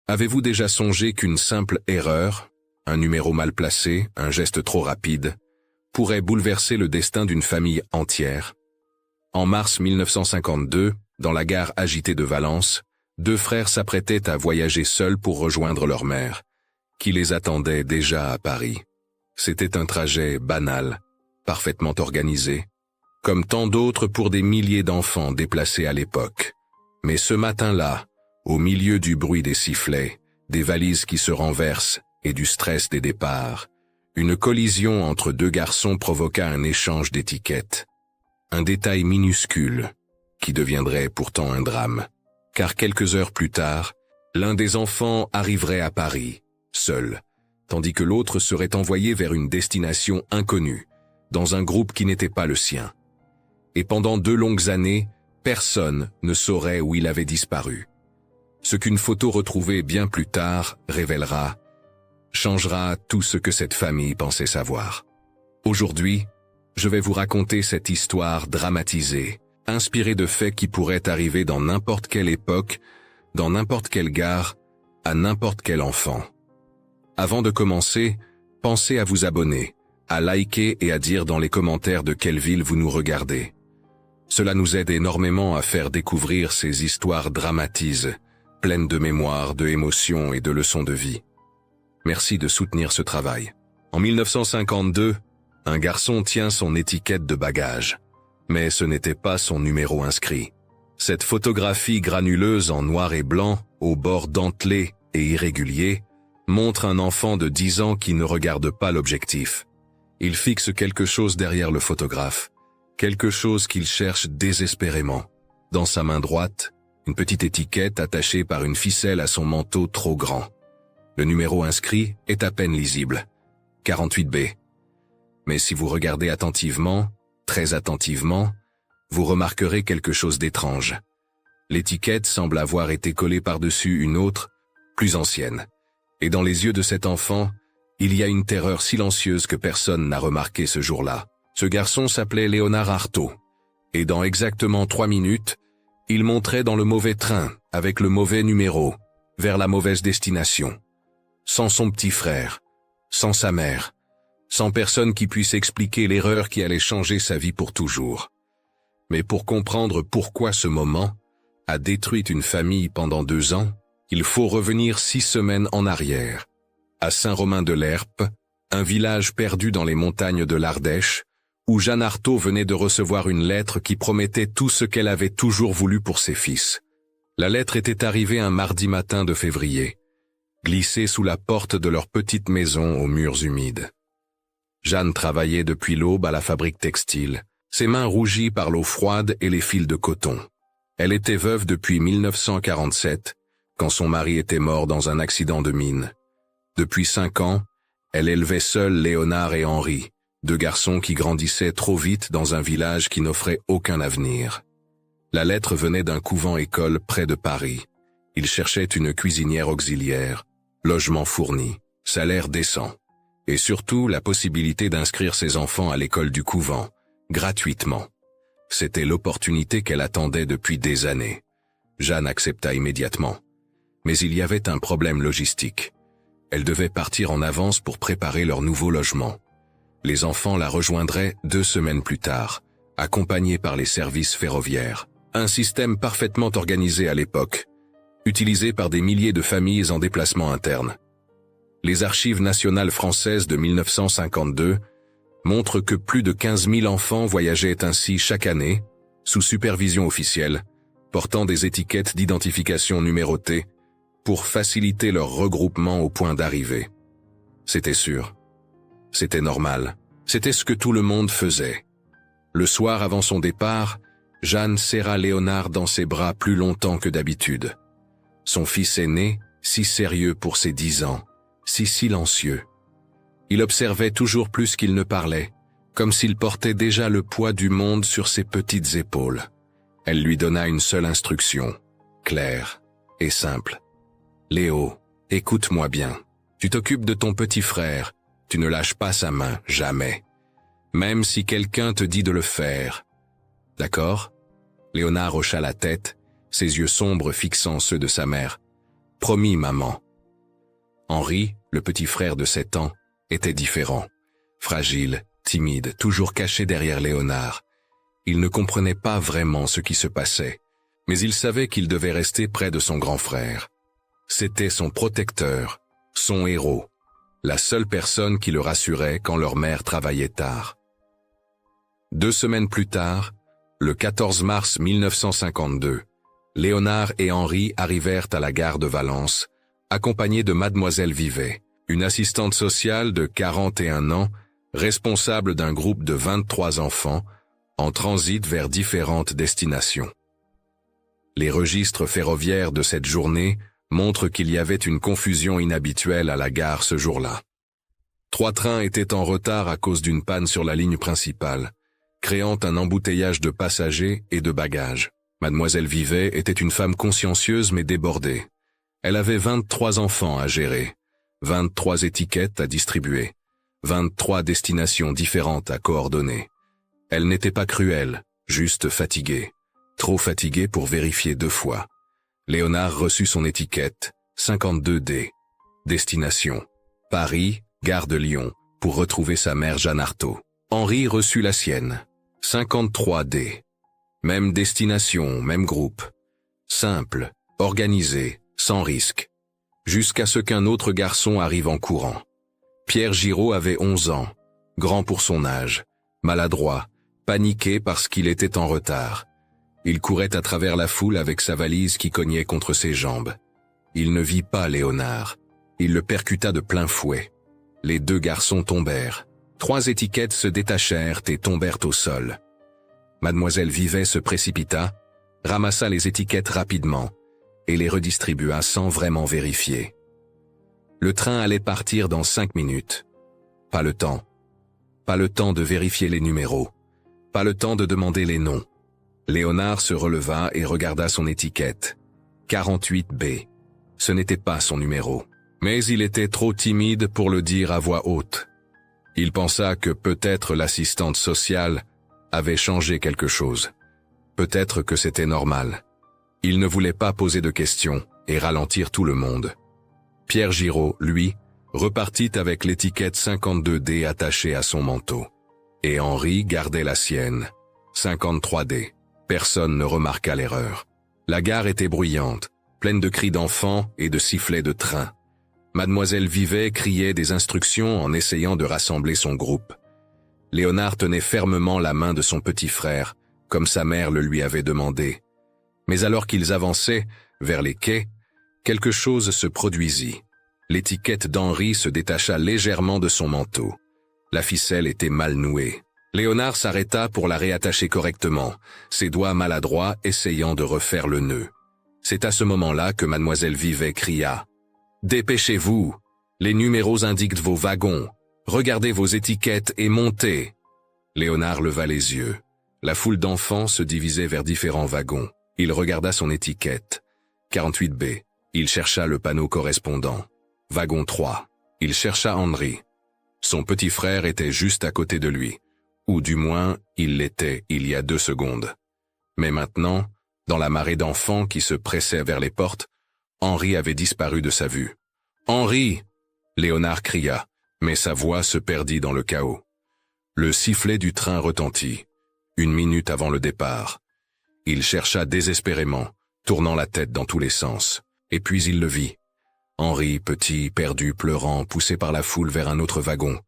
Avez-vous déjà songé qu'une simple erreur, un numéro mal placé, un geste trop rapide, pourrait bouleverser le destin d'une famille entière? En mars 1952, dans la gare agitée de Valence, deux frères s'apprêtaient à voyager seuls pour rejoindre leur mère, qui les attendait déjà à Paris. C'était un trajet banal, parfaitement organisé, comme tant d'autres pour des milliers d'enfants déplacés à l'époque. Mais ce matin-là, au milieu du bruit des sifflets, des valises qui se renversent et du stress des départs, une collision entre deux garçons provoqua un échange d'étiquettes. Un détail minuscule, qui deviendrait pourtant un drame, car quelques heures plus tard, l'un des enfants arriverait à Paris, seul, tandis que l'autre serait envoyé vers une destination inconnue, dans un groupe qui n'était pas le sien. Et pendant 2 longues années, personne ne saurait où il avait disparu. Ce qu'une photo retrouvée bien plus tard révélera, changera tout ce que cette famille pensait savoir. Aujourd'hui, je vais vous raconter cette histoire dramatisée, inspirée de faits qui pourraient arriver dans n'importe quelle époque, dans n'importe quelle gare, à n'importe quel enfant. Avant de commencer, pensez à vous abonner, à liker et à dire dans les commentaires de quelle ville vous nous regardez. Cela nous aide énormément à faire découvrir ces histoires dramatises, pleines de mémoire, de émotions et de leçons de vie. Merci de soutenir ce travail. En 1952, un garçon tient son étiquette de bagage. Mais ce n'était pas son numéro inscrit. Cette photographie granuleuse en noir et blanc, aux bords dentelés et irréguliers, montre un enfant de 10 ans qui ne regarde pas l'objectif. Il fixe quelque chose derrière le photographe, quelque chose qu'il cherche désespérément. Dans sa main droite, une petite étiquette attachée par une ficelle à son manteau trop grand. Le numéro inscrit est à peine lisible, 48B. Mais si vous regardez attentivement, très attentivement, vous remarquerez quelque chose d'étrange. L'étiquette semble avoir été collée par-dessus une autre, plus ancienne. Et dans les yeux de cet enfant, il y a une terreur silencieuse que personne n'a remarquée ce jour-là. Ce garçon s'appelait Léonard Artaud. Et dans exactement 3 minutes, il monterait dans le mauvais train, avec le mauvais numéro, vers la mauvaise destination. Sans son petit frère, sans sa mère, sans personne qui puisse expliquer l'erreur qui allait changer sa vie pour toujours. Mais pour comprendre pourquoi ce moment a détruit une famille pendant 2 ans, il faut revenir 6 semaines en arrière, à Saint-Romain-de-l'Herpe, un village perdu dans les montagnes de l'Ardèche, où Jeanne Artaud venait de recevoir une lettre qui promettait tout ce qu'elle avait toujours voulu pour ses fils. La lettre était arrivée un mardi matin de février, glissée sous la porte de leur petite maison aux murs humides. Jeanne travaillait depuis l'aube à la fabrique textile, ses mains rougies par l'eau froide et les fils de coton. Elle était veuve depuis 1947, quand son mari était mort dans un accident de mine. Depuis 5 ans, elle élevait seule Léonard et Henri, 2 garçons qui grandissaient trop vite dans un village qui n'offrait aucun avenir. La lettre venait d'un couvent-école près de Paris. Il cherchait une cuisinière auxiliaire, logement fourni, salaire décent, et surtout la possibilité d'inscrire ses enfants à l'école du couvent, gratuitement. C'était l'opportunité qu'elle attendait depuis des années. Jeanne accepta immédiatement. Mais il y avait un problème logistique. Elle devait partir en avance pour préparer leur nouveau logement. Les enfants la rejoindraient 2 semaines plus tard, accompagnés par les services ferroviaires. Un système parfaitement organisé à l'époque, utilisé par des milliers de familles en déplacement interne. Les archives nationales françaises de 1952 montrent que plus de 15 000 enfants voyageaient ainsi chaque année, sous supervision officielle, portant des étiquettes d'identification numérotées, pour faciliter leur regroupement au point d'arrivée. C'était sûr. C'était normal. C'était ce que tout le monde faisait. Le soir avant son départ, Jeanne serra Léonard dans ses bras plus longtemps que d'habitude. Son fils aîné, si sérieux pour ses 10 ans, si silencieux. Il observait toujours plus qu'il ne parlait, comme s'il portait déjà le poids du monde sur ses petites épaules. Elle lui donna une seule instruction, claire et simple. « Léo, écoute-moi bien. Tu t'occupes de ton petit frère. Tu ne lâches pas sa main, jamais. Même si quelqu'un te dit de le faire. D'accord ?» Léonard hocha la tête, ses yeux sombres fixant ceux de sa mère. Promis, maman. Henri, le petit frère de 7 ans, était différent. Fragile, timide, toujours caché derrière Léonard. Il ne comprenait pas vraiment ce qui se passait, mais il savait qu'il devait rester près de son grand frère. C'était son protecteur, son héros, la seule personne qui le rassurait quand leur mère travaillait tard. 2 semaines plus tard, le 14 mars 1952, Léonard et Henri arrivèrent à la gare de Valence, accompagnés de Mademoiselle Vivet, une assistante sociale de 41 ans, responsable d'un groupe de 23 enfants, en transit vers différentes destinations. Les registres ferroviaires de cette journée montrent qu'il y avait une confusion inhabituelle à la gare ce jour-là. 3 trains étaient en retard à cause d'une panne sur la ligne principale, créant un embouteillage de passagers et de bagages. Mademoiselle Vivet était une femme consciencieuse mais débordée. Elle avait 23 enfants à gérer, 23 étiquettes à distribuer, 23 destinations différentes à coordonner. Elle n'était pas cruelle, juste fatiguée. Trop fatiguée pour vérifier 2 fois. Léonard reçut son étiquette, 52D. Destination: Paris, gare de Lyon, pour retrouver sa mère Jeanne Arthaud. Henri reçut la sienne, 53D. Même destination, même groupe. Simple, organisé, sans risque. Jusqu'à ce qu'un autre garçon arrive en courant. Pierre Giraud avait 11 ans, grand pour son âge, maladroit, paniqué parce qu'il était en retard. Il courait à travers la foule avec sa valise qui cognait contre ses jambes. Il ne vit pas Léonard. Il le percuta de plein fouet. Les 2 garçons tombèrent. 3 étiquettes se détachèrent et tombèrent au sol. Mademoiselle Vivet se précipita, ramassa les étiquettes rapidement et les redistribua sans vraiment vérifier. Le train allait partir dans 5 minutes. Pas le temps. Pas le temps de vérifier les numéros. Pas le temps de demander les noms. Léonard se releva et regarda son étiquette. 48B. Ce n'était pas son numéro. Mais il était trop timide pour le dire à voix haute. Il pensa que peut-être l'assistante sociale avait changé quelque chose. Peut-être que c'était normal. Il ne voulait pas poser de questions et ralentir tout le monde. Pierre Giraud, lui, repartit avec l'étiquette 52D attachée à son manteau. Et Henri gardait la sienne, 53D. Personne ne remarqua l'erreur. La gare était bruyante, pleine de cris d'enfants et de sifflets de train. Mademoiselle Vivet criait des instructions en essayant de rassembler son groupe. Léonard tenait fermement la main de son petit frère, comme sa mère le lui avait demandé. Mais alors qu'ils avançaient vers les quais, quelque chose se produisit. L'étiquette d'Henri se détacha légèrement de son manteau. La ficelle était mal nouée. Léonard s'arrêta pour la réattacher correctement, ses doigts maladroits essayant de refaire le nœud. C'est à ce moment-là que Mademoiselle Vivet cria « Dépêchez-vous! Les numéros indiquent vos wagons. Regardez vos étiquettes et montez !» Léonard leva les yeux. La foule d'enfants se divisait vers différents wagons. Il regarda son étiquette. 48B. Il chercha le panneau correspondant. Wagon 3. Il chercha Henri. Son petit frère était juste à côté de lui. Ou du moins, il l'était il y a 2 secondes. Mais maintenant, dans la marée d'enfants qui se pressaient vers les portes, Henri avait disparu de sa vue. « Henri !» Léonard cria, mais sa voix se perdit dans le chaos. Le sifflet du train retentit, 1 minute avant le départ. Il chercha désespérément, tournant la tête dans tous les sens, et puis il le vit. Henri, petit, perdu, pleurant, poussé par la foule vers un autre wagon.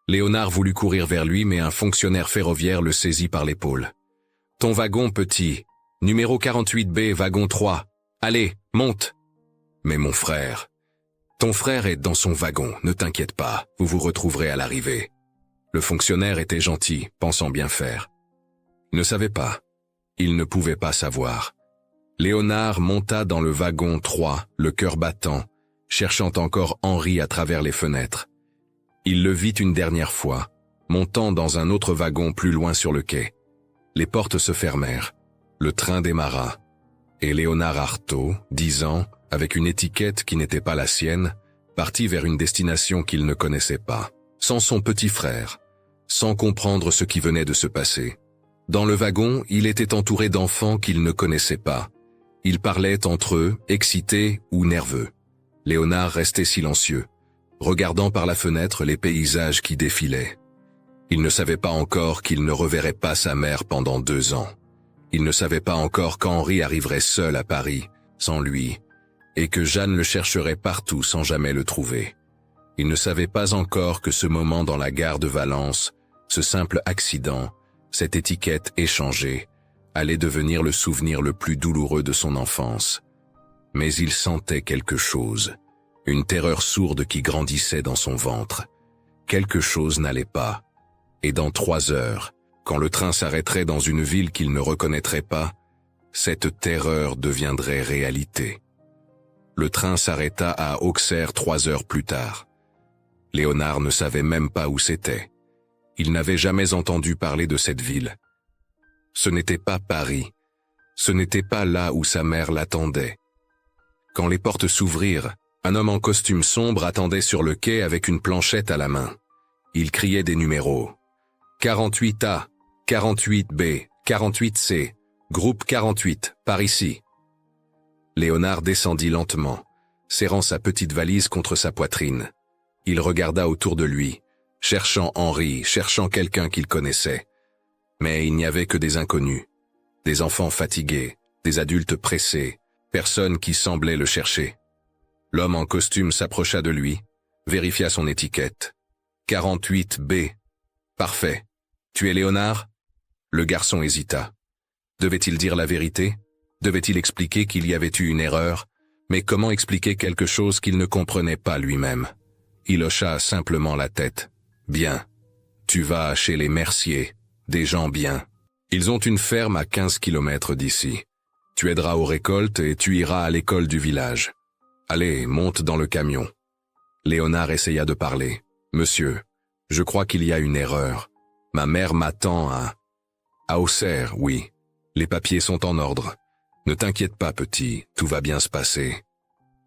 Léonard voulut courir vers lui, mais un fonctionnaire ferroviaire le saisit par l'épaule. « Ton wagon, petit. Numéro 48B, wagon 3. Allez, monte !»« Mais mon frère. »« Ton frère est dans son wagon, ne t'inquiète pas, vous vous retrouverez à l'arrivée. » Le fonctionnaire était gentil, pensant bien faire. Il ne savait pas. Il ne pouvait pas savoir. Léonard monta dans le wagon 3, le cœur battant, cherchant encore Henri à travers les fenêtres. Il le vit une dernière fois, montant dans un autre wagon plus loin sur le quai. Les portes se fermèrent. Le train démarra. Et Léonard Arthaud, 10 ans, avec une étiquette qui n'était pas la sienne, partit vers une destination qu'il ne connaissait pas, sans son petit frère, sans comprendre ce qui venait de se passer. Dans le wagon, il était entouré d'enfants qu'il ne connaissait pas. Ils parlaient entre eux, excités ou nerveux. Léonard restait silencieux, regardant par la fenêtre les paysages qui défilaient. Il ne savait pas encore qu'il ne reverrait pas sa mère pendant 2 ans. Il ne savait pas encore qu'Henri arriverait seul à Paris, sans lui, et que Jeanne le chercherait partout sans jamais le trouver. Il ne savait pas encore que ce moment dans la gare de Valence, ce simple accident, cette étiquette échangée, allait devenir le souvenir le plus douloureux de son enfance. Mais il sentait quelque chose, une terreur sourde qui grandissait dans son ventre. Quelque chose n'allait pas. Et dans 3 heures, quand le train s'arrêterait dans une ville qu'il ne reconnaîtrait pas, cette terreur deviendrait réalité. Le train s'arrêta à Auxerre 3 heures plus tard. Léonard ne savait même pas où c'était. Il n'avait jamais entendu parler de cette ville. Ce n'était pas Paris. Ce n'était pas là où sa mère l'attendait. Quand les portes s'ouvrirent, un homme en costume sombre attendait sur le quai avec une planchette à la main. Il criait des numéros. 48A, 48B, 48C, groupe 48, par ici. Léonard descendit lentement, serrant sa petite valise contre sa poitrine. Il regarda autour de lui, cherchant Henri, cherchant quelqu'un qu'il connaissait. Mais il n'y avait que des inconnus, des enfants fatigués, des adultes pressés, personne qui semblait le chercher. L'homme en costume s'approcha de lui, vérifia son étiquette. 48B. Parfait. Tu es Léonard? Le garçon hésita. Devait-il dire la vérité? Devait-il expliquer qu'il y avait eu une erreur? Mais comment expliquer quelque chose qu'il ne comprenait pas lui-même? Il hocha simplement la tête. Bien. Tu vas chez les Merciers, des gens bien. Ils ont une ferme à 15 kilomètres d'ici. Tu aideras aux récoltes et tu iras à l'école du village. Allez, monte dans le camion. Léonard essaya de parler. Monsieur, je crois qu'il y a une erreur. Ma mère m'attend à Auxerre, oui. Les papiers sont en ordre. Ne t'inquiète pas, petit, tout va bien se passer.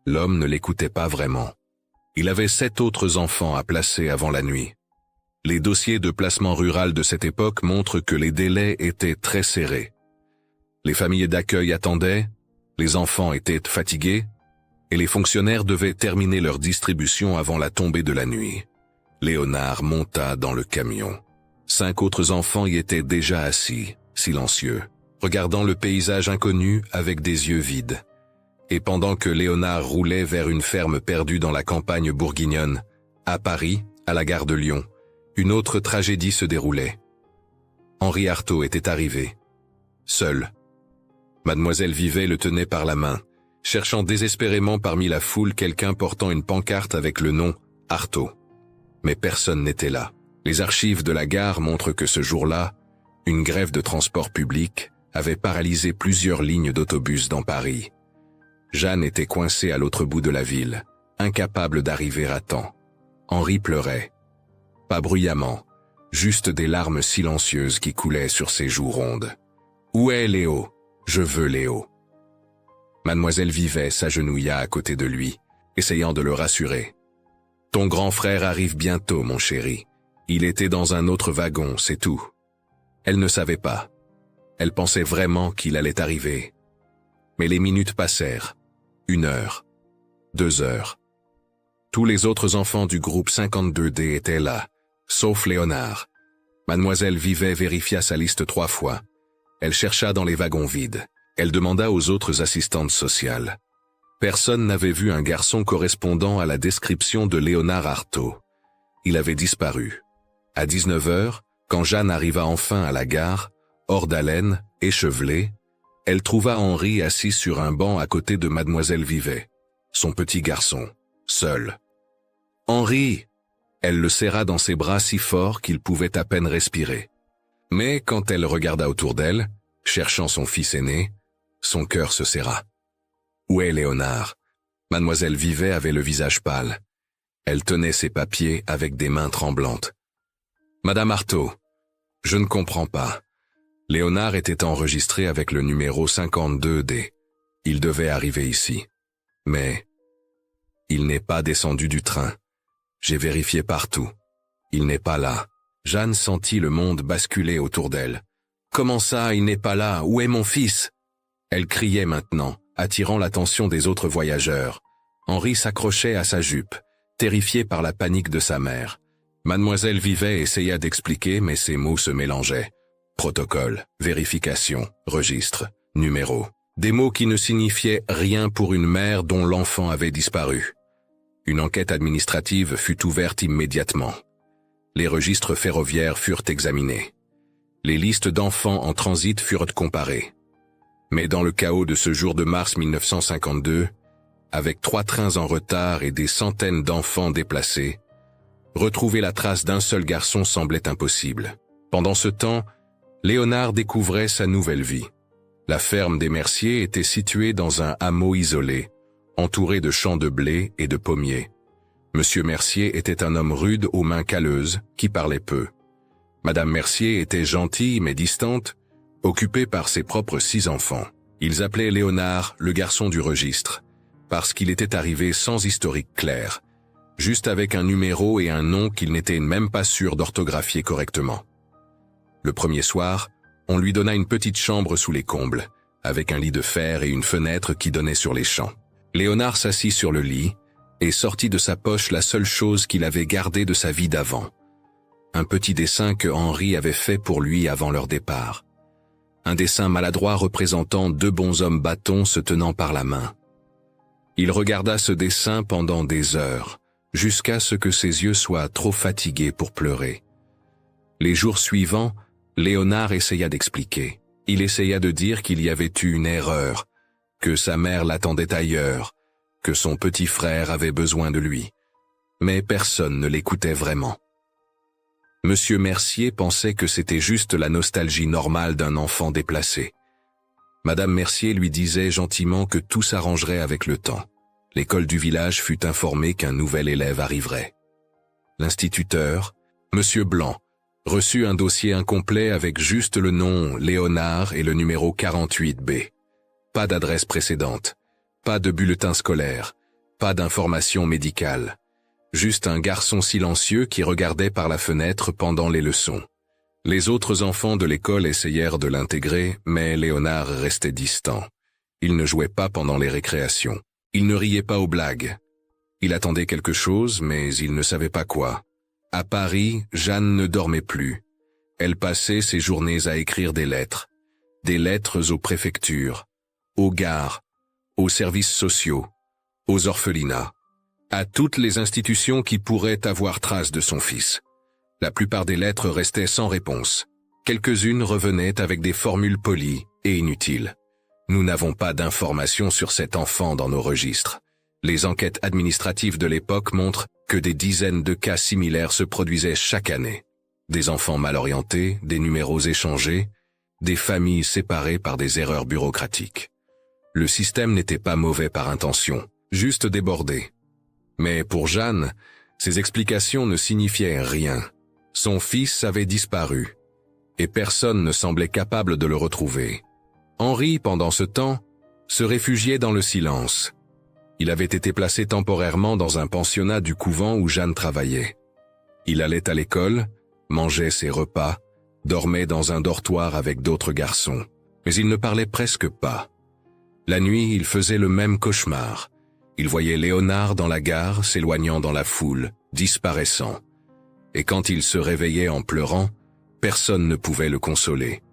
L'homme ne l'écoutait pas vraiment. Il avait 7 autres enfants à placer avant la nuit. Les dossiers de placement rural de cette époque montrent que les délais étaient très serrés. Les familles d'accueil attendaient, les enfants étaient fatigués, et les fonctionnaires devaient terminer leur distribution avant la tombée de la nuit. Léonard monta dans le camion. 5 autres enfants y étaient déjà assis, silencieux, regardant le paysage inconnu avec des yeux vides. Et pendant que Léonard roulait vers une ferme perdue dans la campagne bourguignonne, à Paris, à la gare de Lyon, une autre tragédie se déroulait. Henri Artaud était arrivé, seul. Mademoiselle Vivet le tenait par la main, cherchant désespérément parmi la foule quelqu'un portant une pancarte avec le nom Artaud. Mais personne n'était là. Les archives de la gare montrent que ce jour-là, une grève de transport public avait paralysé plusieurs lignes d'autobus dans Paris. Jeanne était coincée à l'autre bout de la ville, incapable d'arriver à temps. Henri pleurait. Pas bruyamment, juste des larmes silencieuses qui coulaient sur ses joues rondes. « Où est Léo? Je veux Léo. » Mademoiselle Vivet s'agenouilla à côté de lui, essayant de le rassurer. « Ton grand frère arrive bientôt, mon chéri. Il était dans un autre wagon, c'est tout. » Elle ne savait pas. Elle pensait vraiment qu'il allait arriver. Mais les minutes passèrent. 1 heure. 2 heures. Tous les autres enfants du groupe 52D étaient là, sauf Léonard. Mademoiselle Vivet vérifia sa liste 3 fois. Elle chercha dans les wagons vides. Elle demanda aux autres assistantes sociales. Personne n'avait vu un garçon correspondant à la description de Léonard Artaud. Il avait disparu. À 19 heures, quand Jeanne arriva enfin à la gare, hors d'haleine, échevelée, elle trouva Henri assis sur un banc à côté de Mademoiselle Vivet, son petit garçon, seul. « Henri !» Elle le serra dans ses bras si fort qu'il pouvait à peine respirer. Mais quand elle regarda autour d'elle, cherchant son fils aîné, son cœur se serra. Où est Léonard? Mademoiselle Vivet avait le visage pâle. Elle tenait ses papiers avec des mains tremblantes. Madame Artaud, je ne comprends pas. Léonard était enregistré avec le numéro 52D. Il devait arriver ici. Mais il n'est pas descendu du train. J'ai vérifié partout. Il n'est pas là. Jeanne sentit le monde basculer autour d'elle. Comment ça, il n'est pas là? Où est mon fils? Elle criait maintenant, attirant l'attention des autres voyageurs. Henri s'accrochait à sa jupe, terrifié par la panique de sa mère. Mademoiselle Vivet essaya d'expliquer, mais ses mots se mélangeaient. Protocole, vérification, registre, numéro. Des mots qui ne signifiaient rien pour une mère dont l'enfant avait disparu. Une enquête administrative fut ouverte immédiatement. Les registres ferroviaires furent examinés. Les listes d'enfants en transit furent comparées. Mais dans le chaos de ce jour de mars 1952, avec 3 trains en retard et des centaines d'enfants déplacés, retrouver la trace d'un seul garçon semblait impossible. Pendant ce temps, Léonard découvrait sa nouvelle vie. La ferme des Merciers était située dans un hameau isolé, entouré de champs de blé et de pommiers. Monsieur Mercier était un homme rude aux mains calleuses, qui parlait peu. Madame Mercier était gentille mais distante, occupée par ses propres 6 enfants. Ils appelaient Léonard le garçon du registre, parce qu'il était arrivé sans historique clair, juste avec un numéro et un nom qu'il n'était même pas sûr d'orthographier correctement. Le premier soir, on lui donna une petite chambre sous les combles, avec un lit de fer et une fenêtre qui donnait sur les champs. Léonard s'assit sur le lit et sortit de sa poche la seule chose qu'il avait gardée de sa vie d'avant. Un petit dessin que Henri avait fait pour lui avant leur départ. Un dessin maladroit représentant 2 bonshommes bâtons se tenant par la main. Il regarda ce dessin pendant des heures, jusqu'à ce que ses yeux soient trop fatigués pour pleurer. Les jours suivants, Léonard essaya d'expliquer. Il essaya de dire qu'il y avait eu une erreur, que sa mère l'attendait ailleurs, que son petit frère avait besoin de lui. Mais personne ne l'écoutait vraiment. Monsieur Mercier pensait que c'était juste la nostalgie normale d'un enfant déplacé. Madame Mercier lui disait gentiment que tout s'arrangerait avec le temps. L'école du village fut informée qu'un nouvel élève arriverait. L'instituteur, Monsieur Blanc, reçut un dossier incomplet avec juste le nom Léonard et le numéro 48B. Pas d'adresse précédente, pas de bulletin scolaire, pas d'information médicale. Juste un garçon silencieux qui regardait par la fenêtre pendant les leçons. Les autres enfants de l'école essayèrent de l'intégrer, mais Léonard restait distant. Il ne jouait pas pendant les récréations. Il ne riait pas aux blagues. Il attendait quelque chose, mais il ne savait pas quoi. À Paris, Jeanne ne dormait plus. Elle passait ses journées à écrire des lettres aux préfectures, aux gares, aux services sociaux, aux orphelinats, à toutes les institutions qui pourraient avoir trace de son fils. La plupart des lettres restaient sans réponse. Quelques-unes revenaient avec des formules polies et inutiles. Nous n'avons pas d'informations sur cet enfant dans nos registres. Les enquêtes administratives de l'époque montrent que des dizaines de cas similaires se produisaient chaque année. Des enfants mal orientés, des numéros échangés, des familles séparées par des erreurs bureaucratiques. Le système n'était pas mauvais par intention, juste débordé. Mais pour Jeanne, ces explications ne signifiaient rien. Son fils avait disparu, et personne ne semblait capable de le retrouver. Henri, pendant ce temps, se réfugiait dans le silence. Il avait été placé temporairement dans un pensionnat du couvent où Jeanne travaillait. Il allait à l'école, mangeait ses repas, dormait dans un dortoir avec d'autres garçons, mais il ne parlait presque pas. La nuit, il faisait le même cauchemar. Il voyait Léonard dans la gare, s'éloignant dans la foule, disparaissant. Et quand il se réveillait en pleurant, personne ne pouvait le consoler.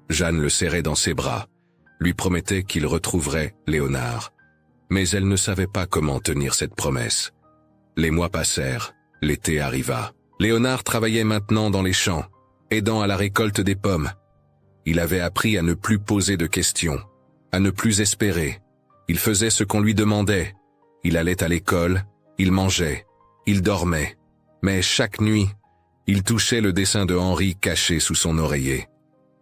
Jeanne le serrait dans ses bras, lui promettait qu'il retrouverait Léonard. Mais elle ne savait pas comment tenir cette promesse. Les mois passèrent, l'été arriva. Léonard travaillait maintenant dans les champs, aidant à la récolte des pommes. Il avait appris à ne plus poser de questions, à ne plus espérer. Il faisait ce qu'on lui demandait. Il allait à l'école, il mangeait, il dormait. Mais chaque nuit, il touchait le dessin de Henri caché sous son oreiller.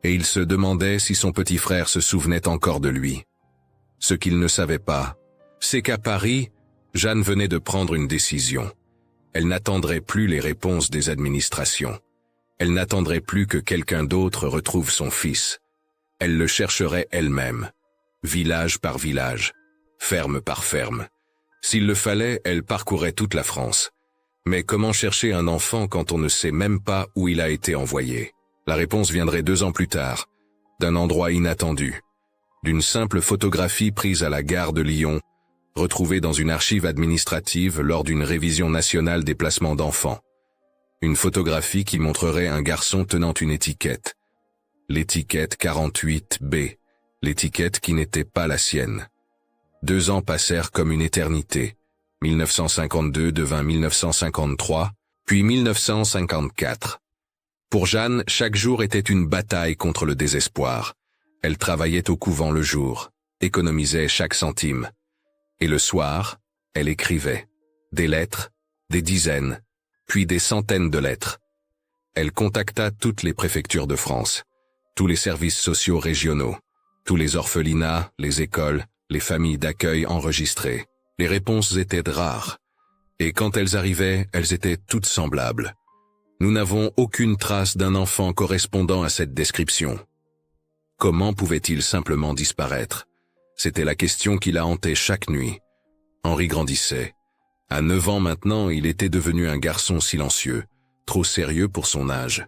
Et il se demandait si son petit frère se souvenait encore de lui. Ce qu'il ne savait pas, c'est qu'à Paris, Jeanne venait de prendre une décision. Elle n'attendrait plus les réponses des administrations. Elle n'attendrait plus que quelqu'un d'autre retrouve son fils. Elle le chercherait elle-même, village par village, ferme par ferme. S'il le fallait, elle parcourrait toute la France. Mais comment chercher un enfant quand on ne sait même pas où il a été envoyé? La réponse viendrait 2 ans plus tard, d'un endroit inattendu, d'une simple photographie prise à la gare de Lyon, retrouvée dans une archive administrative lors d'une révision nationale des placements d'enfants. Une photographie qui montrerait un garçon tenant une étiquette. L'étiquette 48B, l'étiquette qui n'était pas la sienne. 2 ans passèrent comme une éternité. 1952 devint 1953, puis 1954. Pour Jeanne, chaque jour était une bataille contre le désespoir. Elle travaillait au couvent le jour, économisait chaque centime. Et le soir, elle écrivait. Des lettres, des dizaines, puis des centaines de lettres. Elle contacta toutes les préfectures de France, tous les services sociaux régionaux, tous les orphelinats, les écoles, les familles d'accueil enregistrées. Les réponses étaient rares. Et quand elles arrivaient, elles étaient toutes semblables. Nous n'avons aucune trace d'un enfant correspondant à cette description. Comment pouvait-il simplement disparaître? C'était la question qui la hantait chaque nuit. Henri grandissait. À 9 ans maintenant, il était devenu un garçon silencieux, trop sérieux pour son âge.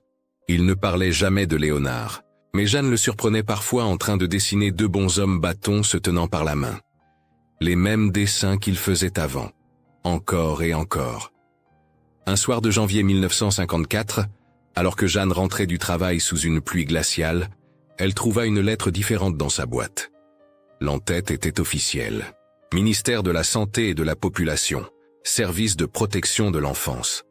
Il ne parlait jamais de Léonard, mais Jeanne le surprenait parfois en train de dessiner 2 bonshommes bâtons se tenant par la main. Les mêmes dessins qu'il faisait avant, encore et encore. Un soir de janvier 1954, alors que Jeanne rentrait du travail sous une pluie glaciale, elle trouva une lettre différente dans sa boîte. L'entête était officielle. Ministère de la Santé et de la Population, Service de protection de l'enfance.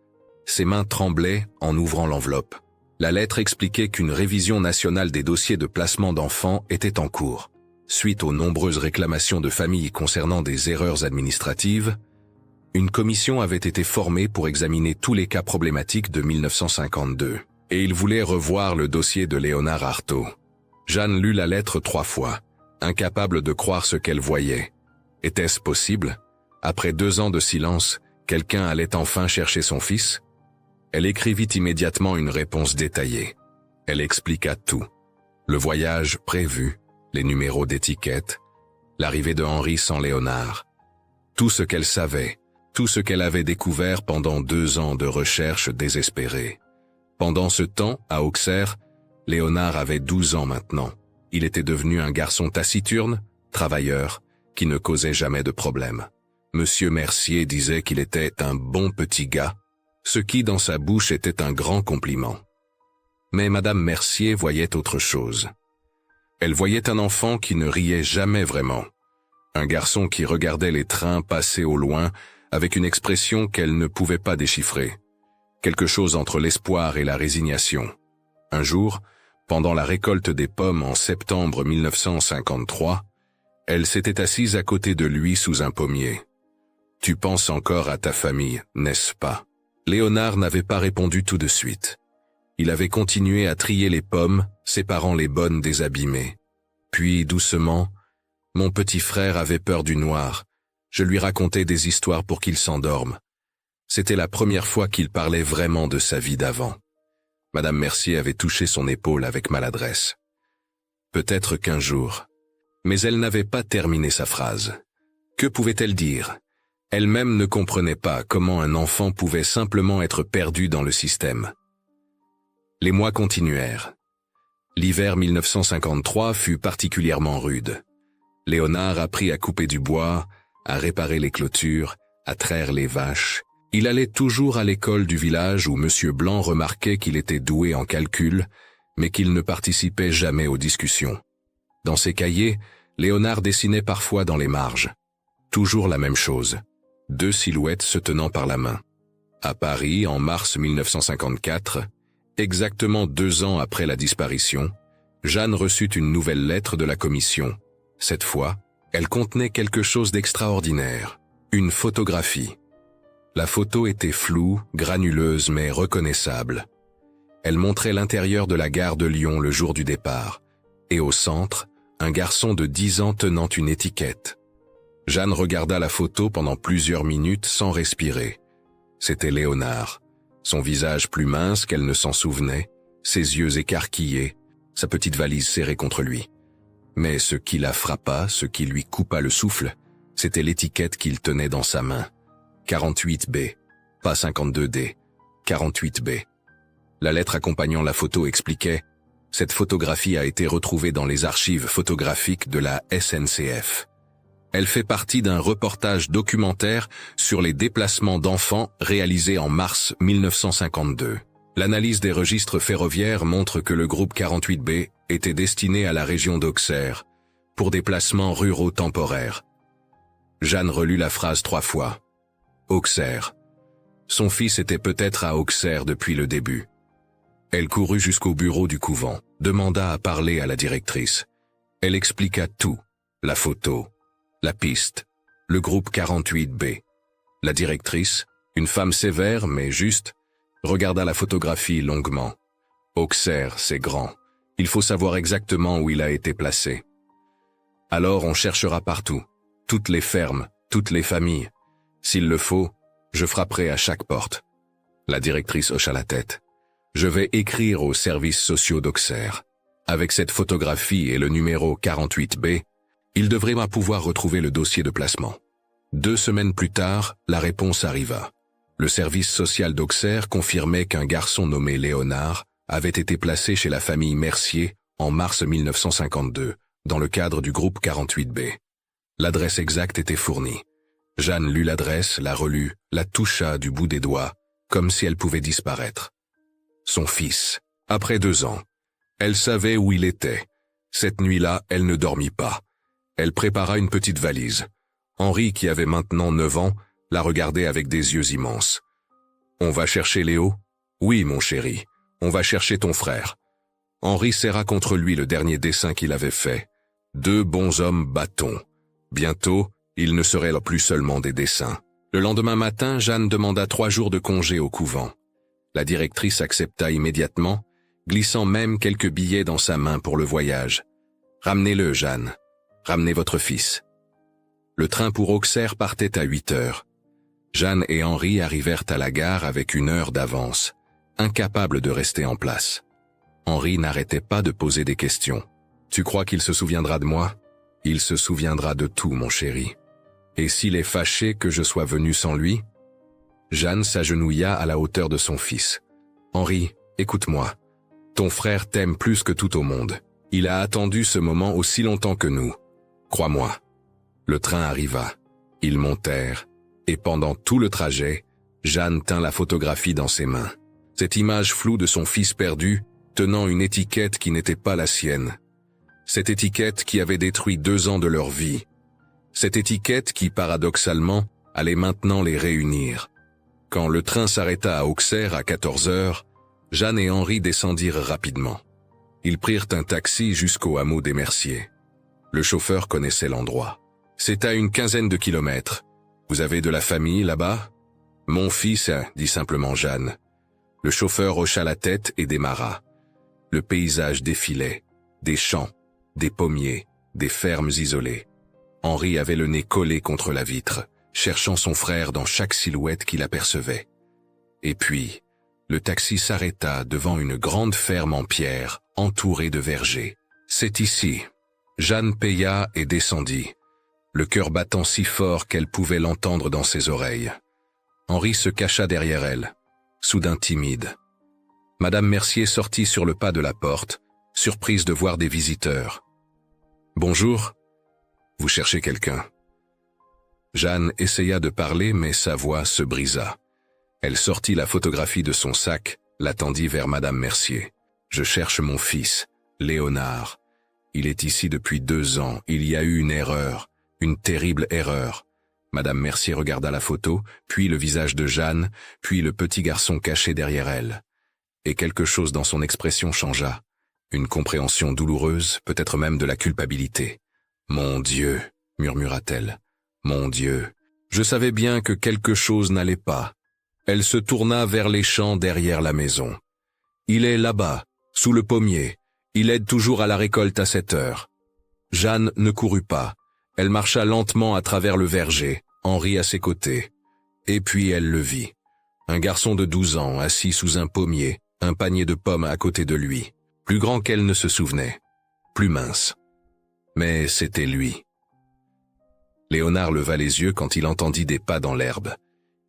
Ses mains tremblaient en ouvrant l'enveloppe. La lettre expliquait qu'une révision nationale des dossiers de placement d'enfants était en cours. Suite aux nombreuses réclamations de familles concernant des erreurs administratives, une commission avait été formée pour examiner tous les cas problématiques de 1952, et il voulait revoir le dossier de Léonard Artaud. Jeanne lut la lettre 3 fois, incapable de croire ce qu'elle voyait. Était-ce possible? Après 2 ans de silence, quelqu'un allait enfin chercher son fils? Elle écrivit immédiatement une réponse détaillée. Elle expliqua tout. Le voyage prévu, les numéros d'étiquette, l'arrivée de Henri sans Léonard. Tout ce qu'elle savait, tout ce qu'elle avait découvert pendant 2 ans de recherche désespérée. Pendant ce temps, à Auxerre, Léonard avait 12 ans maintenant. Il était devenu un garçon taciturne, travailleur, qui ne causait jamais de problème. Monsieur Mercier disait qu'il était un bon petit gars, ce qui dans sa bouche était un grand compliment. Mais Madame Mercier voyait autre chose. Elle voyait un enfant qui ne riait jamais vraiment. Un garçon qui regardait les trains passer au loin avec une expression qu'elle ne pouvait pas déchiffrer. Quelque chose entre l'espoir et la résignation. Un jour, pendant la récolte des pommes en septembre 1953, elle s'était assise à côté de lui sous un pommier. « Tu penses encore à ta famille, n'est-ce pas ?» Léonard n'avait pas répondu tout de suite. Il avait continué à trier les pommes, séparant les bonnes des abîmées. Puis, doucement, « Mon petit frère avait peur du noir. Je lui racontais des histoires pour qu'il s'endorme. » C'était la première fois qu'il parlait vraiment de sa vie d'avant. Madame Mercier avait touché son épaule avec maladresse. Peut-être qu'un jour. Mais elle n'avait pas terminé sa phrase. Que pouvait-elle dire? Elle-même ne comprenait pas comment un enfant pouvait simplement être perdu dans le système. Les mois continuèrent. L'hiver 1953 fut particulièrement rude. Léonard apprit à couper du bois, à réparer les clôtures, à traire les vaches. Il allait toujours à l'école du village où Monsieur Blanc remarquait qu'il était doué en calcul, mais qu'il ne participait jamais aux discussions. Dans ses cahiers, Léonard dessinait parfois dans les marges. Toujours la même chose. 2 silhouettes se tenant par la main. À Paris, en mars 1954, exactement 2 ans après la disparition, Jeanne reçut une nouvelle lettre de la commission. Cette fois, elle contenait quelque chose d'extraordinaire. Une photographie. La photo était floue, granuleuse mais reconnaissable. Elle montrait l'intérieur de la gare de Lyon le jour du départ, et au centre, un garçon de 10 ans tenant une étiquette. Jeanne regarda la photo pendant plusieurs minutes sans respirer. C'était Léonard, son visage plus mince qu'elle ne s'en souvenait, ses yeux écarquillés, sa petite valise serrée contre lui. Mais ce qui la frappa, ce qui lui coupa le souffle, c'était l'étiquette qu'il tenait dans sa main. 48B, pas 52D, 48B. La lettre accompagnant la photo expliquait Cette photographie a été retrouvée dans les archives photographiques de la SNCF. Elle fait partie d'un reportage documentaire sur les déplacements d'enfants réalisé en mars 1952. L'analyse des registres ferroviaires montre que le groupe 48B était destiné à la région d'Auxerre, pour des placements ruraux temporaires. Jeanne relut la phrase 3 fois. Auxerre. Son fils était peut-être à Auxerre depuis le début. Elle courut jusqu'au bureau du couvent, demanda à parler à la directrice. Elle expliqua tout, la photo, la piste, le groupe 48B. La directrice, une femme sévère mais juste, regarda la photographie longuement. Auxerre, c'est grand. Il faut savoir exactement où il a été placé. Alors on cherchera partout, toutes les fermes, toutes les familles. S'il le faut, je frapperai à chaque porte. La directrice hocha la tête. Je vais écrire aux services sociaux d'Auxerre. Avec cette photographie et le numéro 48B, il devrait pouvoir retrouver le dossier de placement. 2 semaines plus tard, la réponse arriva. Le service social d'Auxerre confirmait qu'un garçon nommé Léonard avait été placé chez la famille Mercier en mars 1952, dans le cadre du groupe 48B. L'adresse exacte était fournie. Jeanne lut l'adresse, la relut, la toucha du bout des doigts, comme si elle pouvait disparaître. Son fils, après 2 ans. Elle savait où il était. Cette nuit-là, elle ne dormit pas. Elle prépara une petite valise. Henri, qui avait maintenant 9 ans, la regardait avec des yeux immenses. « On va chercher Léo ? » ?»« Oui, mon chéri, on va chercher ton frère. » Henri serra contre lui le dernier dessin qu'il avait fait. 2 bons hommes bâtons. Bientôt, ils ne seraient plus seulement des dessins. Le lendemain matin, Jeanne demanda 3 jours de congé au couvent. La directrice accepta immédiatement, glissant même quelques billets dans sa main pour le voyage. « Ramenez-le, Jeanne. Ramenez votre fils. » Le train pour Auxerre partait à 8 heures. Jeanne et Henri arrivèrent à la gare avec 1 heure d'avance, incapables de rester en place. Henri n'arrêtait pas de poser des questions. « Tu crois qu'il se souviendra de moi ? Il se souviendra de tout, mon chéri. Et s'il est fâché que je sois venu sans lui ?» Jeanne s'agenouilla à la hauteur de son fils. « Henri, écoute-moi. Ton frère t'aime plus que tout au monde. Il a attendu ce moment aussi longtemps que nous. Crois-moi. » Le train arriva. Ils montèrent. Et pendant tout le trajet, Jeanne tint la photographie dans ses mains. Cette image floue de son fils perdu, tenant une étiquette qui n'était pas la sienne. Cette étiquette qui avait détruit 2 ans de leur vie. Cette étiquette qui, paradoxalement, allait maintenant les réunir. Quand le train s'arrêta à Auxerre à 14 heures, Jeanne et Henri descendirent rapidement. Ils prirent un taxi jusqu'au hameau des Merciers. Le chauffeur connaissait l'endroit. C'est à une 15aine de kilomètres. Vous avez de la famille là-bas ? Mon fils, dit simplement Jeanne. Le chauffeur hocha la tête et démarra. Le paysage défilait. Des champs, des pommiers, des fermes isolées. Henri avait le nez collé contre la vitre, cherchant son frère dans chaque silhouette qu'il apercevait. Et puis, le taxi s'arrêta devant une grande ferme en pierre, entourée de vergers. « C'est ici. » Jeanne paya et descendit, le cœur battant si fort qu'elle pouvait l'entendre dans ses oreilles. Henri se cacha derrière elle, soudain timide. Madame Mercier sortit sur le pas de la porte, surprise de voir des visiteurs. « Bonjour. Vous cherchez quelqu'un ?» Jeanne essaya de parler, mais sa voix se brisa. Elle sortit la photographie de son sac, la tendit vers Madame Mercier. « Je cherche mon fils, Léonard. Il est ici depuis 2 ans. Il y a eu une erreur, une terrible erreur. » Madame Mercier regarda la photo, puis le visage de Jeanne, puis le petit garçon caché derrière elle. Et quelque chose dans son expression changea. Une compréhension douloureuse, peut-être même de la culpabilité. « Mon Dieu !» murmura-t-elle. « Mon Dieu !» Je savais bien que quelque chose n'allait pas. Elle se tourna vers les champs derrière la maison. « Il est là-bas, sous le pommier. Il aide toujours à la récolte à 7 heures. » Jeanne ne courut pas. Elle marcha lentement à travers le verger, Henri à ses côtés. Et puis elle le vit. Un garçon de 12 ans, assis sous un pommier, un panier de pommes à côté de lui. Plus grand qu'elle ne se souvenait. Plus mince. Mais c'était lui. Léonard leva les yeux quand il entendit des pas dans l'herbe.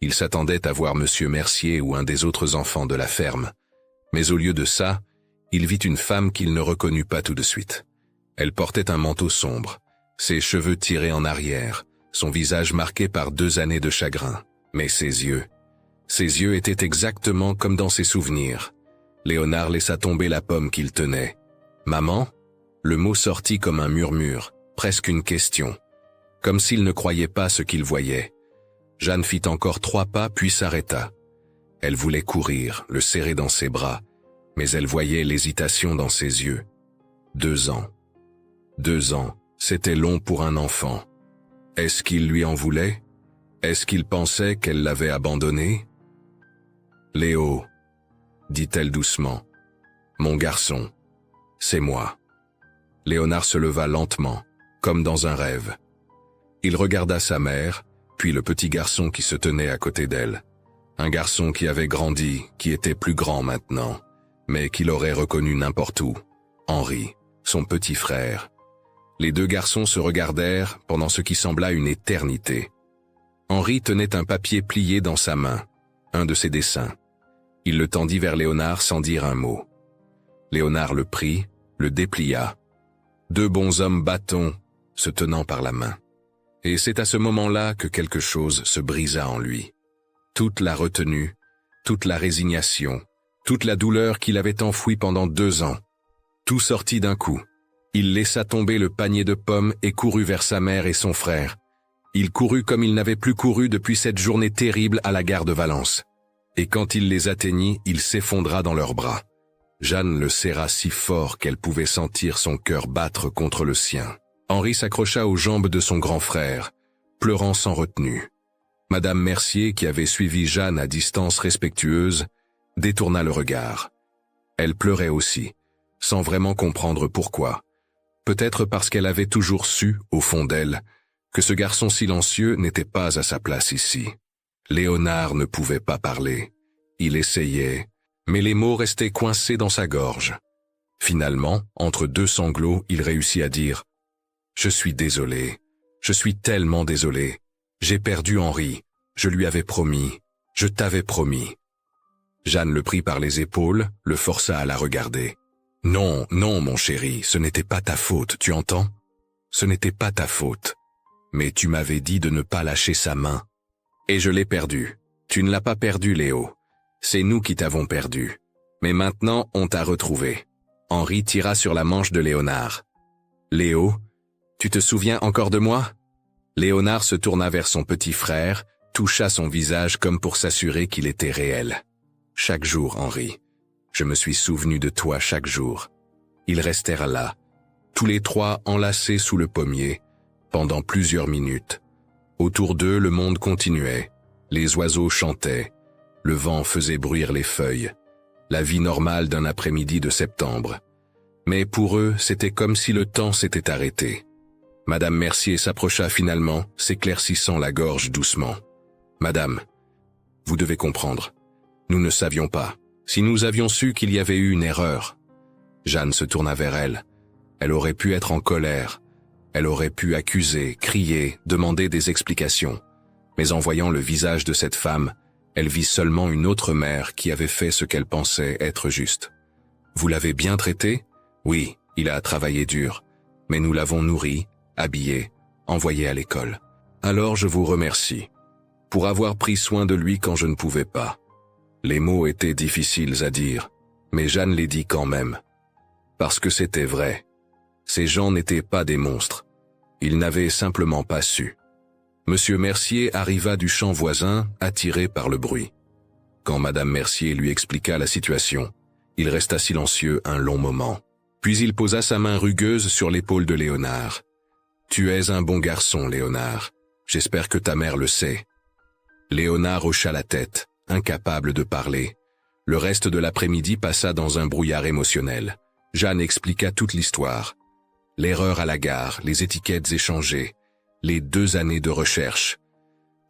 Il s'attendait à voir Monsieur Mercier ou un des autres enfants de la ferme. Mais au lieu de ça, Il vit une femme qu'il ne reconnut pas tout de suite. Elle portait un manteau sombre, ses cheveux tirés en arrière, son visage marqué par 2 années de chagrin. Mais ses yeux étaient exactement comme dans ses souvenirs. Léonard laissa tomber la pomme qu'il tenait. « Maman ?» Le mot sortit comme un murmure, presque une question, comme s'il ne croyait pas ce qu'il voyait. Jeanne fit encore 3 pas puis s'arrêta. Elle voulait courir, le serrer dans ses bras, mais elle voyait l'hésitation dans ses yeux. 2 ans. 2 ans, c'était long pour un enfant. Est-ce qu'il lui en voulait? Est-ce qu'il pensait qu'elle l'avait abandonné? « Léo, » dit-elle doucement. « Mon garçon, c'est moi. » Léonard se leva lentement, comme dans un rêve. Il regarda sa mère, puis le petit garçon qui se tenait à côté d'elle. Un garçon qui avait grandi, qui était plus grand maintenant, mais qu'il aurait reconnu n'importe où. Henri, son petit frère. Les 2 garçons se regardèrent pendant ce qui sembla une éternité. Henri tenait un papier plié dans sa main, un de ses dessins. Il le tendit vers Léonard sans dire un mot. Léonard le prit, le déplia. 2 bonshommes bâtons se tenant par la main. Et c'est à ce moment-là que quelque chose se brisa en lui. Toute la retenue, toute la résignation, toute la douleur qu'il avait enfouie pendant 2 ans. Tout sortit d'un coup. Il laissa tomber le panier de pommes et courut vers sa mère et son frère. Il courut comme il n'avait plus couru depuis cette journée terrible à la gare de Valence. Et quand il les atteignit, il s'effondra dans leurs bras. Jeanne le serra si fort qu'elle pouvait sentir son cœur battre contre le sien. Henri s'accrocha aux jambes de son grand frère, pleurant sans retenue. Madame Mercier, qui avait suivi Jeanne à distance respectueuse, détourna le regard. Elle pleurait aussi, sans vraiment comprendre pourquoi. Peut-être parce qu'elle avait toujours su, au fond d'elle, que ce garçon silencieux n'était pas à sa place ici. Léonard ne pouvait pas parler. Il essayait, mais les mots restaient coincés dans sa gorge. Finalement, entre 2 sanglots, il réussit à dire « Je suis désolé, je suis tellement désolé. J'ai perdu Henri, je lui avais promis, je t'avais promis. » Jeanne le prit par les épaules, le força à la regarder. « Non, non, mon chéri, ce n'était pas ta faute, tu entends? Ce n'était pas ta faute. Mais tu m'avais dit de ne pas lâcher sa main. Et je l'ai perdu. Tu ne l'as pas perdu, Léo. C'est nous qui t'avons perdu. Mais maintenant, on t'a retrouvé. » Henri tira sur la manche de Léonard. « Léo, tu te souviens encore de moi ?» Léonard se tourna vers son petit frère, toucha son visage comme pour s'assurer qu'il était réel. « Chaque jour, Henri. Je me suis souvenu de toi chaque jour. » Ils restèrent là, tous les 3 enlacés sous le pommier, pendant plusieurs minutes. Autour d'eux, le monde continuait. Les oiseaux chantaient. Le vent faisait bruire les feuilles. La vie normale d'un après-midi de septembre. Mais pour eux, c'était comme si le temps s'était arrêté. Madame Mercier s'approcha finalement, s'éclaircissant la gorge doucement. « Madame, vous devez comprendre. Nous ne savions pas. Si nous avions su qu'il y avait eu une erreur. » Jeanne se tourna vers elle. Elle aurait pu être en colère. Elle aurait pu accuser, crier, demander des explications. Mais en voyant le visage de cette femme, elle vit seulement une autre mère qui avait fait ce qu'elle pensait être juste. « Vous l'avez bien traité? Oui, il a travaillé dur. Mais nous l'avons nourri, habillé, envoyé à l'école. Alors je vous remercie. Pour avoir pris soin de lui quand je ne pouvais pas. » Les mots étaient difficiles à dire, mais Jeanne les dit quand même. Parce que c'était vrai. Ces gens n'étaient pas des monstres. Ils n'avaient simplement pas su. Monsieur Mercier arriva du champ voisin, attiré par le bruit. Quand Madame Mercier lui expliqua la situation, il resta silencieux un long moment. Puis il posa sa main rugueuse sur l'épaule de Léonard. « Tu es un bon garçon, Léonard. J'espère que ta mère le sait. » Léonard hocha la tête, incapable de parler. Le reste de l'après-midi passa dans un brouillard émotionnel. Jeanne expliqua toute l'histoire. L'erreur à la gare, les étiquettes échangées, les 2 années de recherche.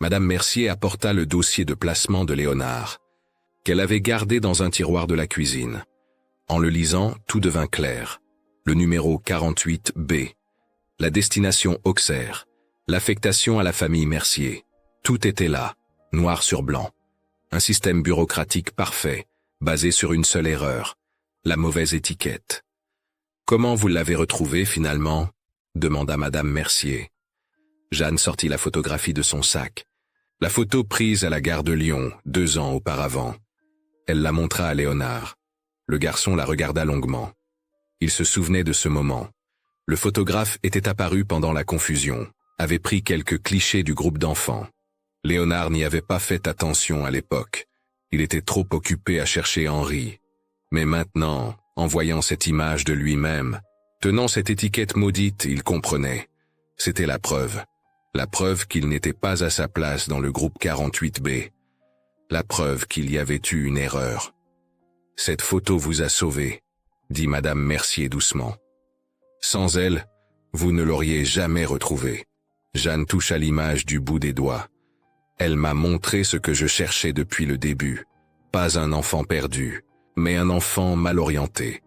Madame Mercier apporta le dossier de placement de Léonard, qu'elle avait gardé dans un tiroir de la cuisine. En le lisant, tout devint clair. Le numéro 48B, la destination Auxerre, l'affectation à la famille Mercier. Tout était là, noir sur blanc. Un système bureaucratique parfait, basé sur une seule erreur, la mauvaise étiquette. « Comment vous l'avez retrouvé finalement ?» demanda Madame Mercier. Jeanne sortit la photographie de son sac. La photo prise à la gare de Lyon, 2 ans auparavant. Elle la montra à Léonard. Le garçon la regarda longuement. Il se souvenait de ce moment. Le photographe était apparu pendant la confusion, avait pris quelques clichés du groupe d'enfants. Léonard n'y avait pas fait attention à l'époque. Il était trop occupé à chercher Henri. Mais maintenant, en voyant cette image de lui-même, tenant cette étiquette maudite, il comprenait. C'était la preuve qu'il n'était pas à sa place dans le groupe 48B. La preuve qu'il y avait eu une erreur. « Cette photo vous a sauvé », dit Madame Mercier doucement. « Sans elle, vous ne l'auriez jamais retrouvée. » Jeanne toucha l'image du bout des doigts. « Elle m'a montré ce que je cherchais depuis le début. Pas un enfant perdu, mais un enfant mal orienté. »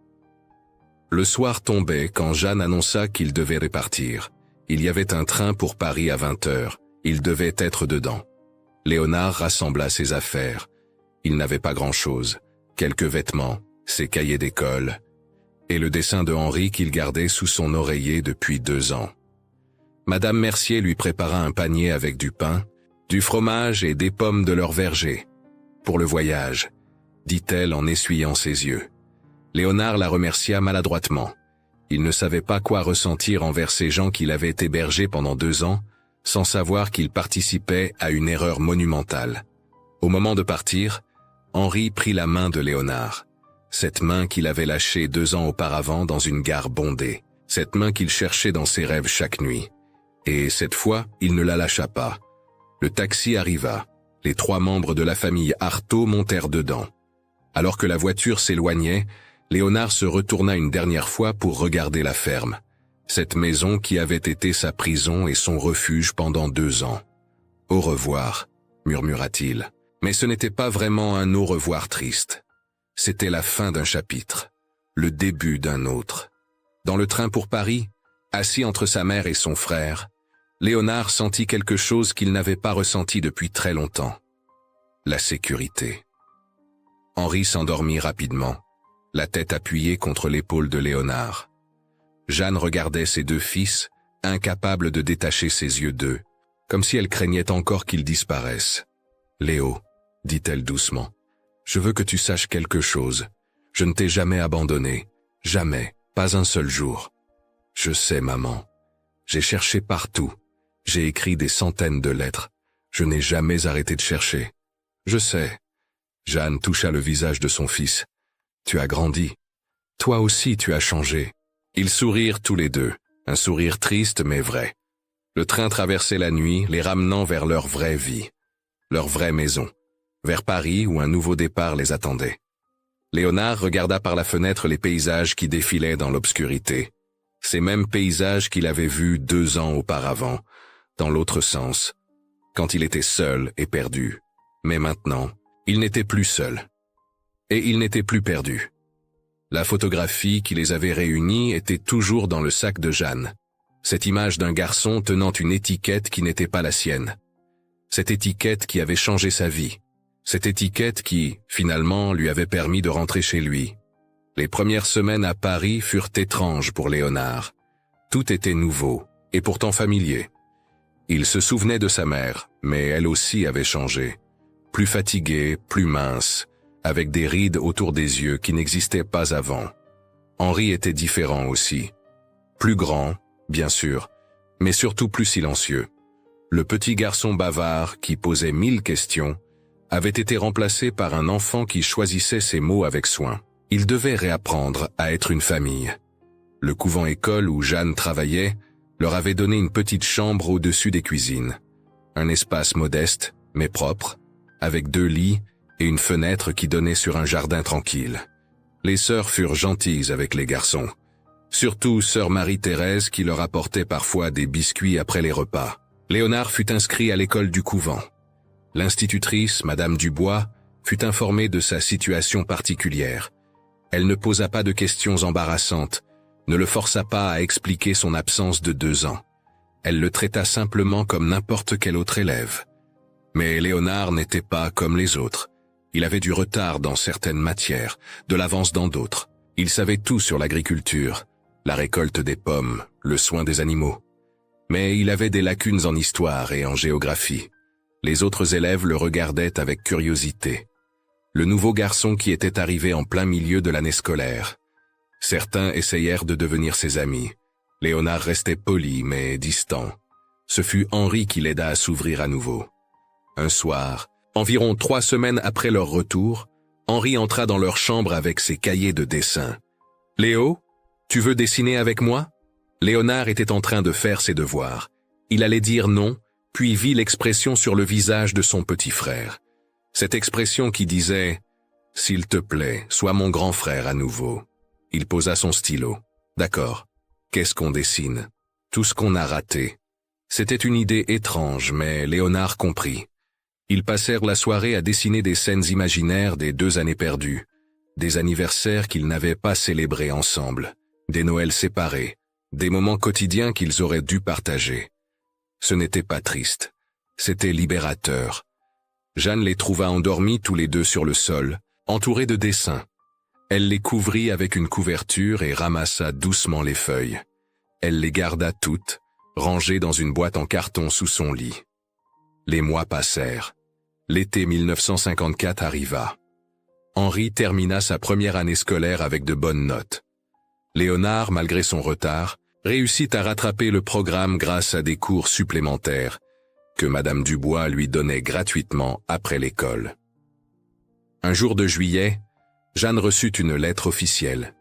Le soir tombait quand Jeanne annonça qu'il devait repartir. Il y avait un train pour Paris à 20h. Il devait être dedans. Léonard rassembla ses affaires. Il n'avait pas grand-chose. Quelques vêtements, ses cahiers d'école, et le dessin de Henri qu'il gardait sous son oreiller depuis 2 ans. Madame Mercier lui prépara un panier avec du pain, du fromage et des pommes de leur verger. « Pour le voyage », dit-elle en essuyant ses yeux. Léonard la remercia maladroitement. Il ne savait pas quoi ressentir envers ces gens qu'il avait hébergés pendant 2 ans, sans savoir qu'ils participaient à une erreur monumentale. Au moment de partir, Henri prit la main de Léonard. Cette main qu'il avait lâchée 2 ans auparavant dans une gare bondée. Cette main qu'il cherchait dans ses rêves chaque nuit. Et cette fois, il ne la lâcha pas. Le taxi arriva. Les 3 membres de la famille Artaud montèrent dedans. Alors que la voiture s'éloignait, Léonard se retourna une dernière fois pour regarder la ferme. Cette maison qui avait été sa prison et son refuge pendant 2 ans. « Au revoir », murmura-t-il. Mais ce n'était pas vraiment un au revoir triste. C'était la fin d'un chapitre, le début d'un autre. Dans le train pour Paris, assis entre sa mère et son frère, Léonard sentit quelque chose qu'il n'avait pas ressenti depuis très longtemps. La sécurité. Henri s'endormit rapidement, la tête appuyée contre l'épaule de Léonard. Jeanne regardait ses 2 fils, incapable de détacher ses yeux d'eux, comme si elle craignait encore qu'ils disparaissent. « Léo, » dit-elle doucement, « je veux que tu saches quelque chose. Je ne t'ai jamais abandonné, jamais, pas un seul jour. Je sais, maman. J'ai cherché partout. J'ai écrit des centaines de lettres. Je n'ai jamais arrêté de chercher. Je sais. » Jeanne toucha le visage de son fils. « Tu as grandi. Toi aussi tu as changé. » Ils sourirent tous les deux, un sourire triste mais vrai. Le train traversait la nuit, les ramenant vers leur vraie vie, leur vraie maison, vers Paris où un nouveau départ les attendait. Léonard regarda par la fenêtre les paysages qui défilaient dans l'obscurité, ces mêmes paysages qu'il avait vus 2 ans auparavant, dans l'autre sens, quand il était seul et perdu. Mais maintenant, il n'était plus seul. Et il n'était plus perdu. La photographie qui les avait réunis était toujours dans le sac de Jeanne. Cette image d'un garçon tenant une étiquette qui n'était pas la sienne. Cette étiquette qui avait changé sa vie. Cette étiquette qui, finalement, lui avait permis de rentrer chez lui. Les premières semaines à Paris furent étranges pour Léonard. Tout était nouveau, et pourtant familier. Il se souvenait de sa mère, mais elle aussi avait changé. Plus fatiguée, plus mince, avec des rides autour des yeux qui n'existaient pas avant. Henri était différent aussi. Plus grand, bien sûr, mais surtout plus silencieux. Le petit garçon bavard qui posait 1000 questions avait été remplacé par un enfant qui choisissait ses mots avec soin. Il devait réapprendre à être une famille. Le couvent-école où Jeanne travaillait leur avait donné une petite chambre au-dessus des cuisines. Un espace modeste, mais propre, avec 2 lits et une fenêtre qui donnait sur un jardin tranquille. Les sœurs furent gentilles avec les garçons. Surtout sœur Marie-Thérèse qui leur apportait parfois des biscuits après les repas. Léonard fut inscrit à l'école du couvent. L'institutrice, Madame Dubois, fut informée de sa situation particulière. Elle ne posa pas de questions embarrassantes, ne le força pas à expliquer son absence de 2 ans. Elle le traita simplement comme n'importe quel autre élève. Mais Léonard n'était pas comme les autres. Il avait du retard dans certaines matières, de l'avance dans d'autres. Il savait tout sur l'agriculture, la récolte des pommes, le soin des animaux. Mais il avait des lacunes en histoire et en géographie. Les autres élèves le regardaient avec curiosité. Le nouveau garçon qui était arrivé en plein milieu de l'année scolaire. Certains essayèrent de devenir ses amis. Léonard restait poli mais distant. Ce fut Henri qui l'aida à s'ouvrir à nouveau. Un soir, environ 3 semaines après leur retour, Henri entra dans leur chambre avec ses cahiers de dessin. « Léo, tu veux dessiner avec moi ?» Léonard était en train de faire ses devoirs. Il allait dire non, puis vit l'expression sur le visage de son petit frère. Cette expression qui disait « S'il te plaît, sois mon grand frère à nouveau ». Il posa son stylo. « D'accord. Qu'est-ce qu'on dessine ? Tout ce qu'on a raté. » C'était une idée étrange, mais Léonard comprit. Ils passèrent la soirée à dessiner des scènes imaginaires des 2 années perdues, des anniversaires qu'ils n'avaient pas célébrés ensemble, des Noëls séparés, des moments quotidiens qu'ils auraient dû partager. Ce n'était pas triste, c'était libérateur. Jeanne les trouva endormis tous les deux sur le sol, entourés de dessins. Elle les couvrit avec une couverture et ramassa doucement les feuilles. Elle les garda toutes, rangées dans une boîte en carton sous son lit. Les mois passèrent. L'été 1954 arriva. Henri termina sa première année scolaire avec de bonnes notes. Léonard, malgré son retard, réussit à rattraper le programme grâce à des cours supplémentaires que Madame Dubois lui donnait gratuitement après l'école. Un jour de juillet, Jeanne reçut une lettre officielle.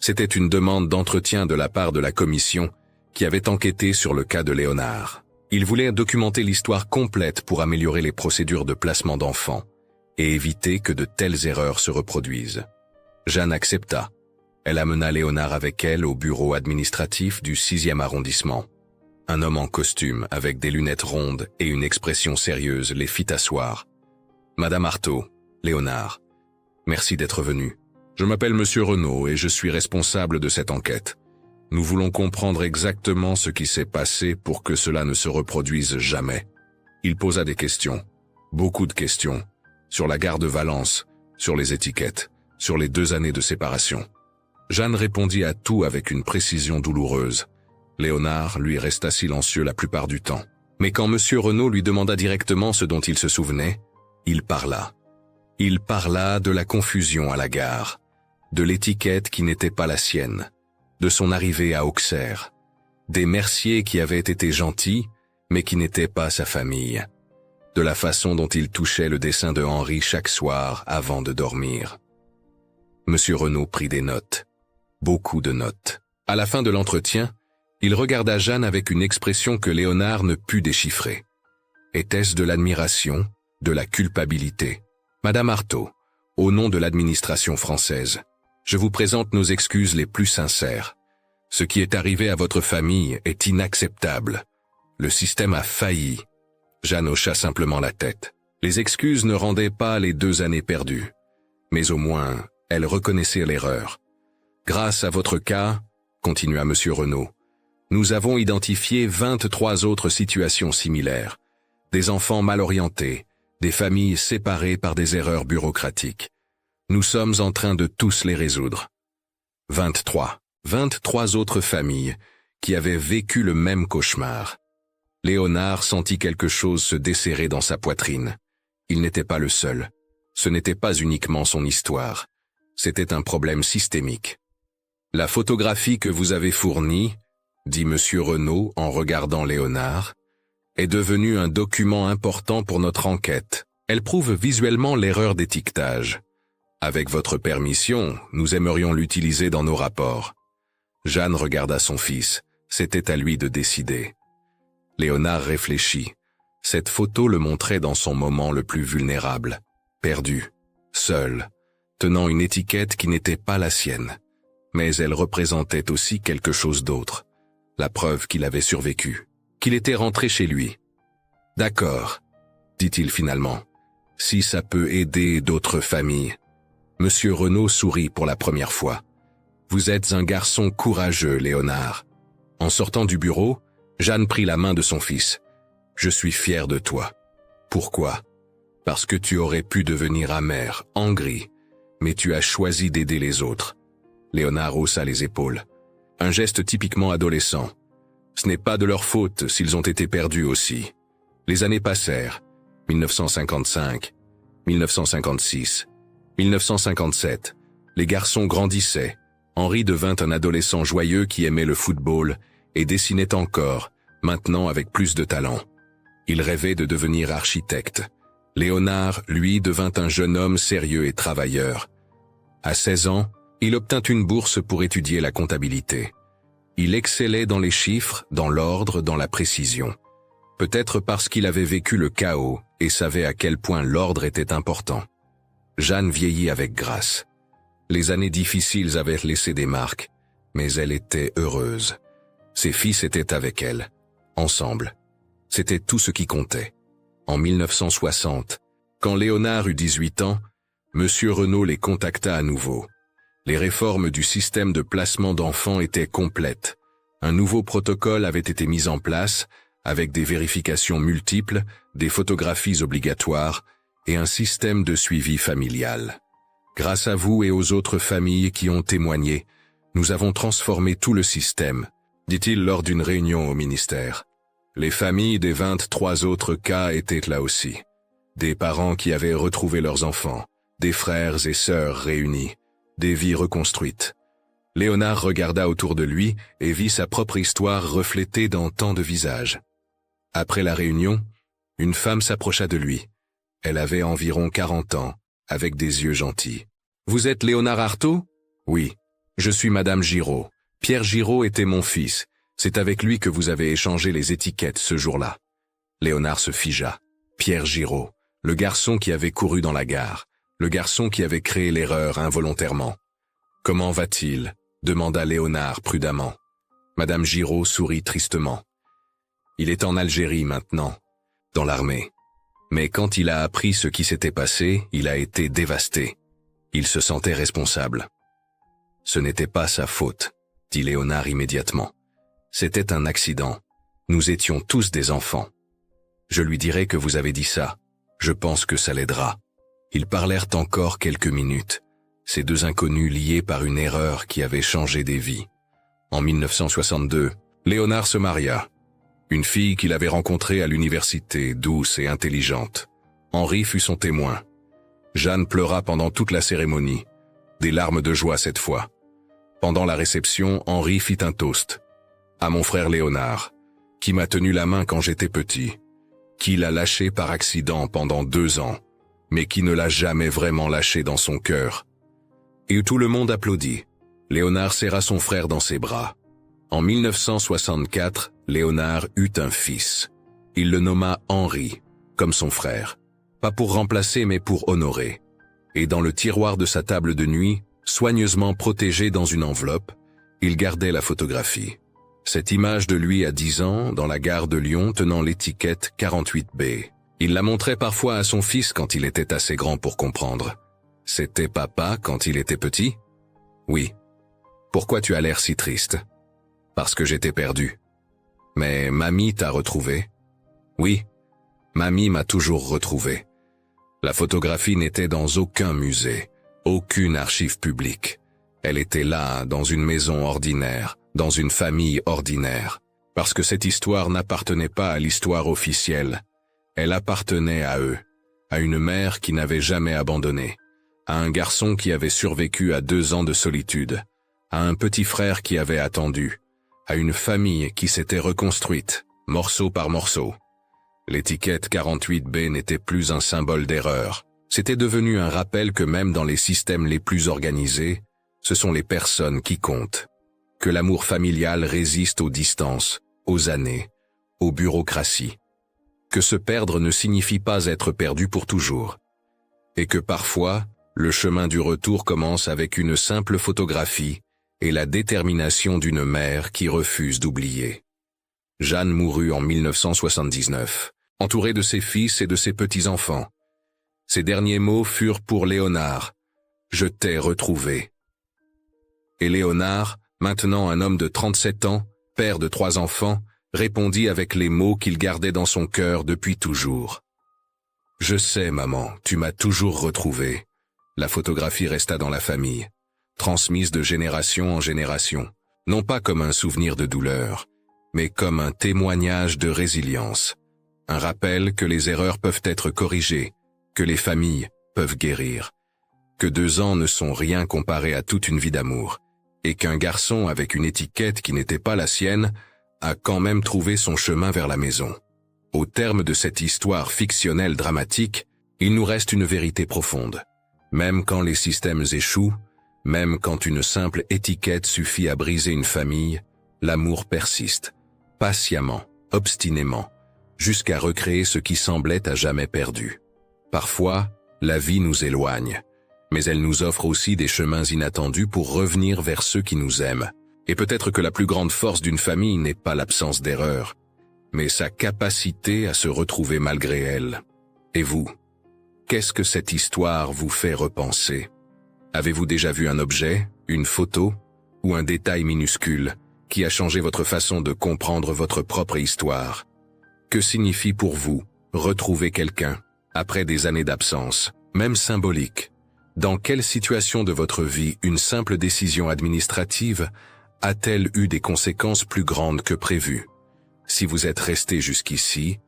C'était une demande d'entretien de la part de la commission qui avait enquêté sur le cas de Léonard. Il voulait documenter l'histoire complète pour améliorer les procédures de placement d'enfants et éviter que de telles erreurs se reproduisent. Jeanne accepta. Elle amena Léonard avec elle au bureau administratif du 6e arrondissement. Un homme en costume, avec des lunettes rondes et une expression sérieuse, les fit asseoir. « Madame Artaud, Léonard, merci d'être venu. Je m'appelle Monsieur Renaud et je suis responsable de cette enquête. Nous voulons comprendre exactement ce qui s'est passé pour que cela ne se reproduise jamais. » Il posa des questions, beaucoup de questions, sur la gare de Valence, sur les étiquettes, sur les 2 années de séparation. Jeanne répondit à tout avec une précision douloureuse. Léonard lui resta silencieux la plupart du temps. Mais quand Monsieur Renaud lui demanda directement ce dont il se souvenait, il parla. Il parla de la confusion à la gare, de l'étiquette qui n'était pas la sienne, de son arrivée à Auxerre, des merciers qui avaient été gentils, mais qui n'étaient pas sa famille, de la façon dont il touchait le dessin de Henri chaque soir avant de dormir. Monsieur Renaud prit des notes, beaucoup de notes. À la fin de l'entretien, il regarda Jeanne avec une expression que Léonard ne put déchiffrer. Était-ce de l'admiration, de la culpabilité? Madame Artaud, au nom de l'administration française, je vous présente nos excuses les plus sincères. Ce qui est arrivé à votre famille est inacceptable. Le système a failli. Jeanne hocha simplement la tête. Les excuses ne rendaient pas les 2 années perdues. Mais au moins, elle reconnaissait l'erreur. Grâce à votre cas, continua Monsieur Renaud, nous avons identifié 23 autres situations similaires. Des enfants mal orientés, des familles séparées par des erreurs bureaucratiques. Nous sommes en train de tous les résoudre. 23 autres familles qui avaient vécu le même cauchemar. Léonard sentit quelque chose se desserrer dans sa poitrine. Il n'était pas le seul. Ce n'était pas uniquement son histoire. C'était un problème systémique. La photographie que vous avez fournie, dit Monsieur Renaud en regardant Léonard, est devenue un document important pour notre enquête. Elle prouve visuellement l'erreur d'étiquetage. Avec votre permission, nous aimerions l'utiliser dans nos rapports. Jeanne regarda son fils. C'était à lui de décider. Léonard réfléchit. Cette photo le montrait dans son moment le plus vulnérable. Perdu. Seul. Tenant une étiquette qui n'était pas la sienne. Mais elle représentait aussi quelque chose d'autre. La preuve qu'il avait survécu. Qu'il était rentré chez lui. « D'accord, » dit-il finalement. « Si ça peut aider d'autres familles. » Monsieur Renaud sourit pour la première fois. « Vous êtes un garçon courageux, Léonard. » En sortant du bureau, Jeanne prit la main de son fils. « Je suis fier de toi. » Pourquoi ? Parce que tu aurais pu devenir amer, aigri, mais tu as choisi d'aider les autres. Léonard haussa les épaules. Un geste typiquement adolescent. Ce n'est pas de leur faute s'ils ont été perdus aussi. Les années passèrent. 1955, 1956, 1957. Les garçons grandissaient. Henri devint un adolescent joyeux qui aimait le football et dessinait encore, maintenant avec plus de talent. Il rêvait de devenir architecte. Léonard, lui, devint un jeune homme sérieux et travailleur. À 16 ans, il obtint une bourse pour étudier la comptabilité. Il excellait dans les chiffres, dans l'ordre, dans la précision. Peut-être parce qu'il avait vécu le chaos et savait à quel point l'ordre était important. Jeanne vieillit avec grâce. Les années difficiles avaient laissé des marques, mais elle était heureuse. Ses fils étaient avec elle, ensemble. C'était tout ce qui comptait. En 1960, quand Léonard eut 18 ans, M. Renault les contacta à nouveau. Les réformes du système de placement d'enfants étaient complètes. Un nouveau protocole avait été mis en place, avec des vérifications multiples, des photographies obligatoires et un système de suivi familial. Grâce à vous et aux autres familles qui ont témoigné, nous avons transformé tout le système, dit-il lors d'une réunion au ministère. Les familles des 23 autres cas étaient là aussi. Des parents qui avaient retrouvé leurs enfants, des frères et sœurs réunis, des vies reconstruites. Léonard regarda autour de lui et vit sa propre histoire reflétée dans tant de visages. Après la réunion, une femme s'approcha de lui. Elle avait environ 40 ans, avec des yeux gentils. « Vous êtes Léonard Artaud ?»« Oui, je suis Madame Giraud. Pierre Giraud était mon fils. C'est avec lui que vous avez échangé les étiquettes ce jour-là. » Léonard se figea. Pierre Giraud, le garçon qui avait couru dans la gare, le garçon qui avait créé l'erreur involontairement. « Comment va-t-il » demanda Léonard prudemment. Madame Giraud sourit tristement. « Il est en Algérie maintenant, dans l'armée. Mais quand il a appris ce qui s'était passé, il a été dévasté. Il se sentait responsable. »« Ce n'était pas sa faute, » dit Léonard immédiatement. « C'était un accident. Nous étions tous des enfants. Je lui dirai que vous avez dit ça. Je pense que ça l'aidera. » Ils parlèrent encore quelques minutes, ces deux inconnus liés par une erreur qui avait changé des vies. En 1962, Léonard se maria. Une fille qu'il avait rencontrée à l'université, douce et intelligente. Henri fut son témoin. Jeanne pleura pendant toute la cérémonie, des larmes de joie cette fois. Pendant la réception, Henri fit un toast. « À mon frère Léonard, qui m'a tenu la main quand j'étais petit, qui l'a lâché par accident pendant 2 ans, mais qui ne l'a jamais vraiment lâché dans son cœur. » Et tout le monde applaudit. Léonard serra son frère dans ses bras. En 1964, Léonard eut un fils. Il le nomma Henri, comme son frère. Pas pour remplacer mais pour honorer. Et dans le tiroir de sa table de nuit, soigneusement protégée dans une enveloppe, il gardait la photographie. Cette image de lui à 10 ans, dans la gare de Lyon tenant l'étiquette 48B. Il la montrait parfois à son fils quand il était assez grand pour comprendre. « C'était papa quand il était petit ?»« Oui. »« Pourquoi tu as l'air si triste ?»« Parce que j'étais perdu. »« Mais mamie t'a retrouvé ?»« Oui. Mamie m'a toujours retrouvé. » La photographie n'était dans aucun musée, aucune archive publique. Elle était là, dans une maison ordinaire, dans une famille ordinaire. Parce que cette histoire n'appartenait pas à l'histoire officielle. Elle appartenait à eux, à une mère qui n'avait jamais abandonné, à un garçon qui avait survécu à 2 ans de solitude, à un petit frère qui avait attendu, à une famille qui s'était reconstruite, morceau par morceau. L'étiquette 48B n'était plus un symbole d'erreur. C'était devenu un rappel que même dans les systèmes les plus organisés, ce sont les personnes qui comptent. Que l'amour familial résiste aux distances, aux années, aux bureaucraties. Que se perdre ne signifie pas être perdu pour toujours. Et que parfois, le chemin du retour commence avec une simple photographie et la détermination d'une mère qui refuse d'oublier. Jeanne mourut en 1979, entourée de ses fils et de ses petits-enfants. Ses derniers mots furent pour Léonard. « Je t'ai retrouvé. » Et Léonard, maintenant un homme de 37 ans, père de 3 enfants, répondit avec les mots qu'il gardait dans son cœur depuis toujours. « Je sais, maman, tu m'as toujours retrouvé. » La photographie resta dans la famille. transmise de génération en génération, non pas comme un souvenir de douleur, mais comme un témoignage de résilience, un rappel que les erreurs peuvent être corrigées, que les familles peuvent guérir, que 2 ans ne sont rien comparé à toute une vie d'amour, et qu'un garçon avec une étiquette qui n'était pas la sienne a quand même trouvé son chemin vers la maison. Au terme de cette histoire fictionnelle dramatique, il nous reste une vérité profonde. Même quand les systèmes échouent, même quand une simple étiquette suffit à briser une famille, l'amour persiste, patiemment, obstinément, jusqu'à recréer ce qui semblait à jamais perdu. Parfois, la vie nous éloigne, mais elle nous offre aussi des chemins inattendus pour revenir vers ceux qui nous aiment. Et peut-être que la plus grande force d'une famille n'est pas l'absence d'erreur, mais sa capacité à se retrouver malgré elle. Et vous, qu'est-ce que cette histoire vous fait repenser? Avez-vous déjà vu un objet, une photo, ou un détail minuscule qui a changé votre façon de comprendre votre propre histoire? Que signifie pour vous retrouver quelqu'un après des années d'absence, même symbolique? Dans quelle situation de votre vie une simple décision administrative a-t-elle eu des conséquences plus grandes que prévues? Si vous êtes resté jusqu'ici,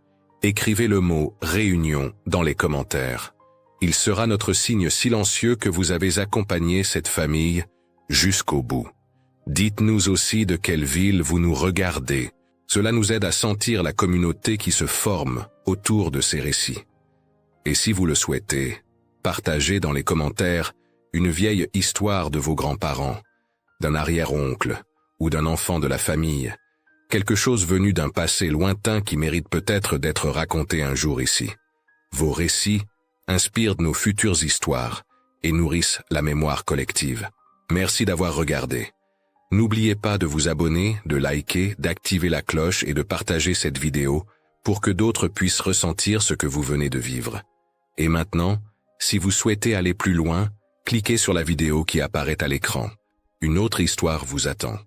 écrivez le mot « réunion » dans les commentaires. Il sera notre signe silencieux que vous avez accompagné cette famille jusqu'au bout. Dites-nous aussi de quelle ville vous nous regardez. Cela nous aide à sentir la communauté qui se forme autour de ces récits. Et si vous le souhaitez, partagez dans les commentaires une vieille histoire de vos grands-parents, d'un arrière-oncle ou d'un enfant de la famille, quelque chose venu d'un passé lointain qui mérite peut-être d'être raconté un jour ici. Vos récits inspirent nos futures histoires et nourrissent la mémoire collective. Merci d'avoir regardé. N'oubliez pas de vous abonner, de liker, d'activer la cloche et de partager cette vidéo pour que d'autres puissent ressentir ce que vous venez de vivre. Et maintenant, si vous souhaitez aller plus loin, cliquez sur la vidéo qui apparaît à l'écran. Une autre histoire vous attend.